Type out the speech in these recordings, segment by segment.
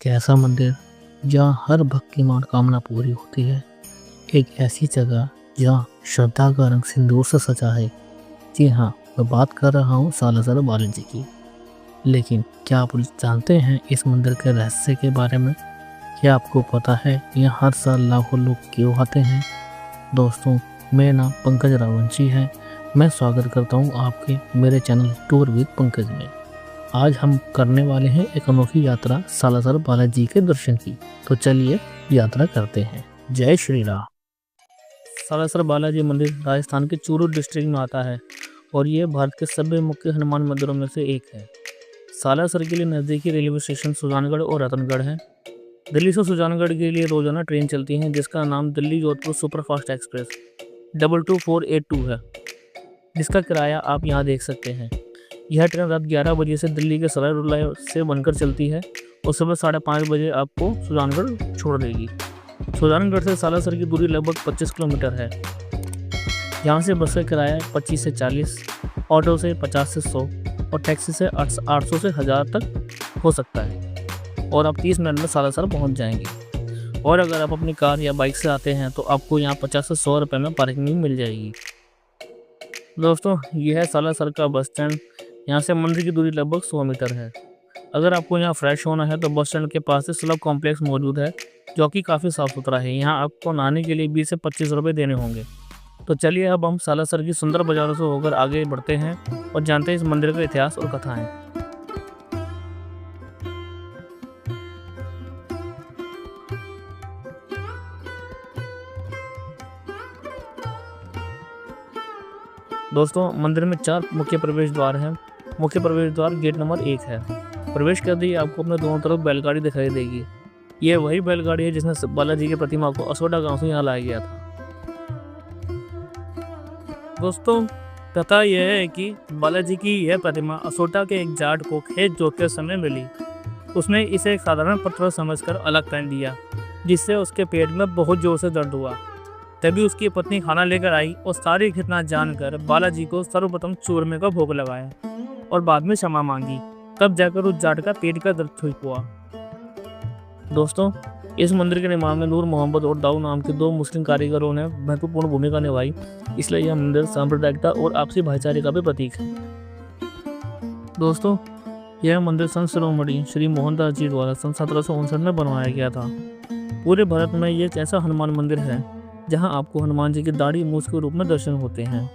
एक ऐसा मंदिर जहाँ हर भक्त की मनोकामना पूरी होती है। एक ऐसी जगह जहाँ श्रद्धा का रंग सिंदूर से सजा है। जी हाँ, मैं बात कर रहा हूँ सालासर बालाजी की। लेकिन क्या आप जानते हैं इस मंदिर के रहस्य के बारे में? क्या आपको पता है यहाँ हर साल लाखों लोग क्यों आते हैं? दोस्तों, मेरा नाम पंकज रावंशी है। मैं स्वागत करता हूँ आपके मेरे चैनल टूर विद पंकज में। आज हम करने वाले हैं एक अनोखी यात्रा सालासर बालाजी के दर्शन की। तो चलिए यात्रा करते हैं। जय श्री राम। सालासर बालाजी मंदिर राजस्थान के चूरू डिस्ट्रिक्ट में आता है और ये भारत के सभी मुख्य हनुमान मंदिरों में से एक है। सालासर के लिए नज़दीकी रेलवे स्टेशन सुजानगढ़ और रतनगढ़ है। दिल्ली से सुजानगढ़ के लिए रोजाना ट्रेन चलती है जिसका नाम दिल्ली जोधपुर सुपरफास्ट एक्सप्रेस 22482 है, जिसका किराया आप यहाँ देख सकते हैं। यह ट्रेन रात 11 बजे से दिल्ली के सराय रोहिल्ला से बनकर चलती है और सुबह 5:30 बजे आपको सुजानगढ़ छोड़ देगी। सुजानगढ़ से सालासर की दूरी लगभग 25 किलोमीटर है। यहाँ से बस का किराया 25 से 40, ऑटो से 50 से 100 और टैक्सी से 800 से 1000 तक हो सकता है और आप 30 मिनट में सालासर पहुँच जाएंगे। और अगर आप अपनी कार या बाइक से आते हैं तो आपको यहाँ 50 से 100 रुपये में पार्किंग भी मिल जाएगी। दोस्तों, यह है सालासर का बस स्टैंड। यहाँ से मंदिर की दूरी लगभग 100 मीटर है। अगर आपको यहाँ फ्रेश होना है तो बस स्टैंड के पास से स्लब कॉम्प्लेक्स मौजूद है जो कि काफ़ी साफ़ सुथरा है। यहाँ आपको नहाने के लिए 20 से 25 रुपये देने होंगे। तो चलिए अब हम सालासर की सुंदर बाज़ारों से होकर आगे बढ़ते हैं और जानते हैं इस मंदिर का इतिहास और कथाएँ। दोस्तों, मंदिर में 4 मुख्य प्रवेश द्वार हैं। मुख्य प्रवेश द्वार गेट नंबर 1 है। प्रवेश करते ही आपको अपने दोनों तरफ बैलगाड़ी दिखाई देगी। यह वही बैलगाड़ी है जिसमें बालाजी की प्रतिमा को असोटा गांव से यहाँ लाया गया था। दोस्तों, कथा यह है कि बालाजी की यह प्रतिमा असोटा के एक जाट को खेत जोतते समय मिली। उसने इसे एक साधारण पत्थर समझकर अलग कर दिया, जिससे उसके पेट में बहुत जोर से दर्द हुआ। तभी उसकी पत्नी खाना लेकर आई और सारी घटना जानकर बालाजी को सर्वप्रथम चूरमे का भोग लगाया और बाद में क्षमा मांगी। तब जाकर उस जाट का पेट का दर्द ठीक हुआ। दोस्तों, इस मंदिर के निर्माण में नूर मोहम्मद और दाऊ नाम के 2 मुस्लिम कारीगरों ने महत्वपूर्ण भूमिका निभाई। इसलिए यह मंदिर सांप्रदायिकता और आपसी भाईचारे का भी प्रतीक है। दोस्तों, यह मंदिर संत शिरोमणि श्री मोहनदास जी द्वारा सन 1759 में बनवाया गया था। पूरे भारत में ये एक ऐसा हनुमान मंदिर है जहां आपको हनुमान जी की दाढ़ी मूछ के रूप में दर्शन होते हैं।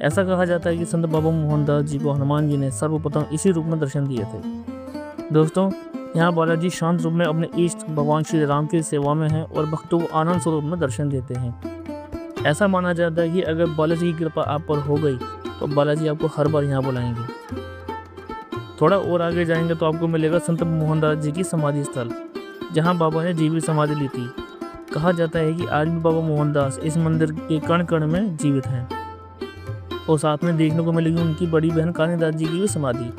ऐसा कहा जाता है कि संत बाबा मोहनदास जी को हनुमान जी ने सर्वप्रथम इसी रूप में दर्शन दिए थे। दोस्तों, यहाँ बालाजी शांत रूप में अपने इष्ट भगवान श्री राम की सेवा में है और भक्तों को आनंद स्वरूप में दर्शन देते हैं। ऐसा माना जाता है कि अगर बालाजी की कृपा आप पर हो गई तो बालाजी आपको हर बार यहाँ बुलाएंगे। थोड़ा और आगे जाएंगे तो आपको मिलेगा संत मोहनदास जी की समाधि स्थल, जहाँ बाबा ने जीवित समाधि ली थी। कहा जाता है कि आज भी बाबा मोहनदास इस मंदिर के कण कण में जीवित हैं और साथ में देखने को मिलेगी उनकी बड़ी बहन कानीदास जी की भी समाधि।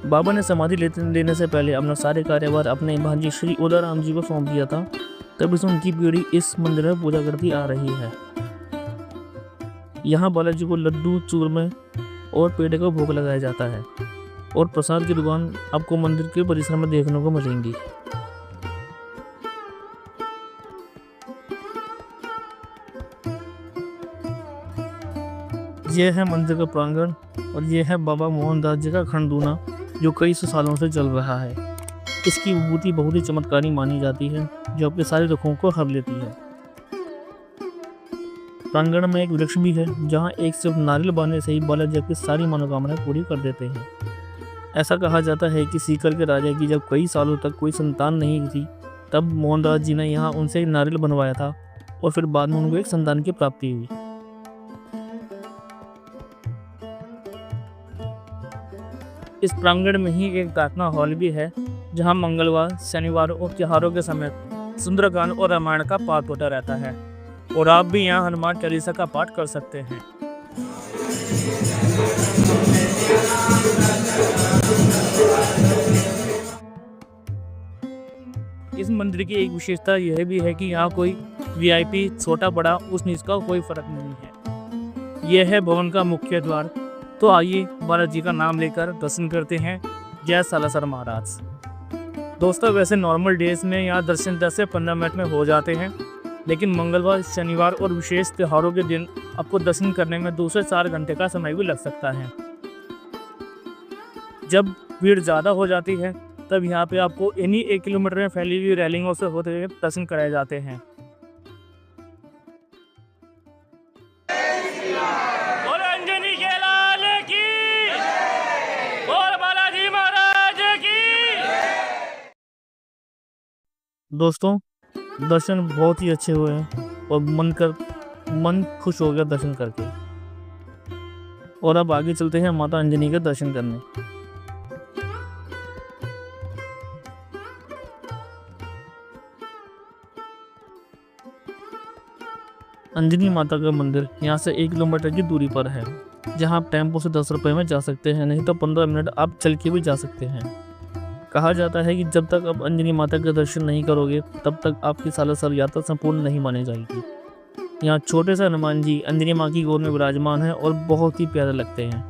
बाबा ने समाधि लेने से पहले अपना सारे कार्यभार अपने भांजी श्री उदाराम जी को सौंप दिया था। तभी से उनकी पीढ़ी इस मंदिर में पूजा करती आ रही है। यहाँ बालाजी को लड्डू, चूरमे और पेड़े का भोग लगाया जाता है और प्रसाद की दुकान आपको मंदिर के परिसर में देखने को मिलेंगी। यह है मंदिर का प्रांगण और यह है बाबा मोहनदास जी का खंडूना जो कई सौ सालों से चल रहा है। इसकी विभूति बहुत ही चमत्कारी मानी जाती है जो आपके सारे दुखों को हर लेती है। प्रांगण में एक वृक्ष भी है जहां एक सिर्फ नारियल बांधने से ही बालाजी की सारी मनोकामनाएं पूरी कर देते हैं। ऐसा कहा जाता है कि सीकर के राजा की जब कई सालों तक कोई संतान नहीं थी तब मोहनदास जी ने यहाँ उनसे एक नारियल बनवाया था और फिर बाद में उनको एक संतान की प्राप्ति हुई। इस प्रांगण में ही एक प्रार्थना हॉल भी है जहां मंगलवार, शनिवार और त्योहारों के समय सुंदरकांड और रामायण का पाठ होता रहता है और आप भी यहां हनुमान चालीसा का पाठ कर सकते हैं। इस मंदिर की एक विशेषता यह भी है कि यहाँ कोई वीआईपी, छोटा बड़ा, उस नीच का कोई फर्क नहीं है। यह है भवन का मुख्य द्वार। तो आइए बालाजी का नाम लेकर दर्शन करते हैं। जय सालासर महाराज। दोस्तों वैसे नॉर्मल डेज में यहाँ दर्शन 10 से 15 मिनट में हो जाते हैं, लेकिन मंगलवार, शनिवार और विशेष त्योहारों के दिन आपको दर्शन करने में 2 से 4 घंटे का समय भी लग सकता है। जब भीड़ ज़्यादा हो जाती है तब यहाँ पे आपको इन्हीं 1 किलोमीटर में फैली हुई रेलिंगों से होते हुए दर्शन कराए जाते हैं। और अंजनी के लाल की, और बालाजी महाराज की। दोस्तों दर्शन बहुत ही अच्छे हुए हैं और मन खुश हो गया दर्शन करके। और अब आगे चलते हैं माता अंजनी के दर्शन करने। अंजनी माता का मंदिर यहाँ से 1 किलोमीटर की दूरी पर है, जहाँ आप टेम्पो से 10 रुपये में जा सकते हैं, नहीं तो 15 मिनट आप चल के भी जा सकते हैं। कहा जाता है कि जब तक आप अंजनी माता का दर्शन नहीं करोगे तब तक आपकी सालासर यात्रा संपूर्ण नहीं मानी जाएगी। यहाँ छोटे से हनुमान जी अंजनी माँ की गोद में विराजमान है और बहुत ही प्यारे लगते हैं।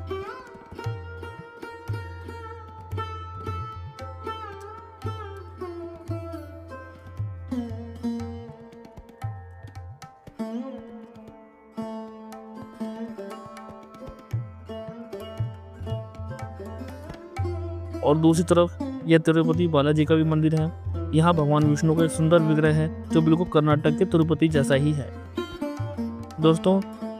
और दूसरी तरफ यह तिरुपति बालाजी का भी मंदिर है। यहाँ भगवान विष्णु का एक सुंदर विग्रह है जो बिल्कुल कर्नाटक के तिरुपति जैसा ही है। दोस्तों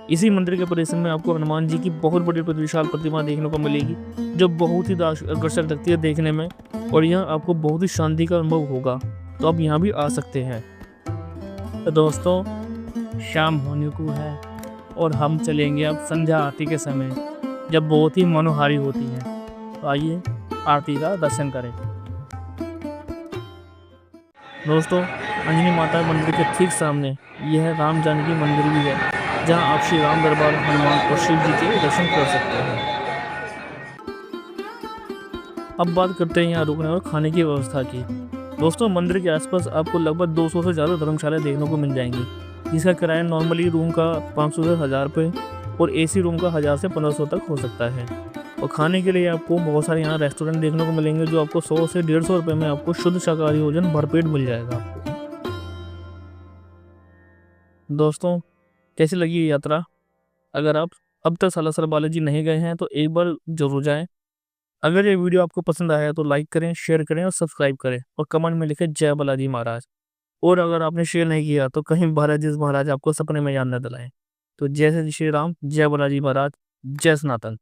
इसी मंदिर के परिसर में आपको हनुमान जी की बहुत बड़ी विशाल प्रतिमा देखने को मिलेगी, जो बहुत ही आकर्षक लगती है देखने में, और यह आपको बहुत ही शांति का अनुभव होगा। तो आप यहाँ भी आ सकते हैं। तो दोस्तों शाम होने को है और हम चलेंगे अब संध्या आरती के समय, जब बहुत ही मनोहारी होती है। तो आइए आरती का दर्शन करें। दोस्तों अंजनी माता मंदिर के ठीक सामने यह राम जानकी मंदिर भी है, जहां आप श्री राम दरबार, हनुमान और शिव जी के दर्शन कर सकते हैं। अब बात करते हैं यहाँ रुकने और खाने की व्यवस्था की। दोस्तों मंदिर के आसपास आपको लगभग 200 से ज़्यादा धर्मशालाएं देखने को मिल जाएंगी, जिसका किराया नॉर्मली रूम का 500 से 1000 रुपये और एसी रूम का 1000 से 1500 तक हो सकता है। और खाने के लिए आपको बहुत सारे यहाँ रेस्टोरेंट देखने को मिलेंगे, जो आपको 100 से 150 रुपये में आपको शुद्ध शाकाहारी भोजन भरपेट मिल जाएगा आपको। दोस्तों कैसी लगी ये यात्रा? अगर आप अब तक सालासर बालाजी नहीं गए हैं तो एक बार जरूर जाएं। अगर ये वीडियो आपको पसंद आया तो लाइक करें, शेयर करें और सब्सक्राइब करें, और कमेंट में लिखें जय बालाजी महाराज। और अगर आपने शेयर नहीं किया तो कहीं महाराज आपको सपने में याद न दिलाएं। तो जय श्री राम, जय बालाजी महाराज, जय सनातन।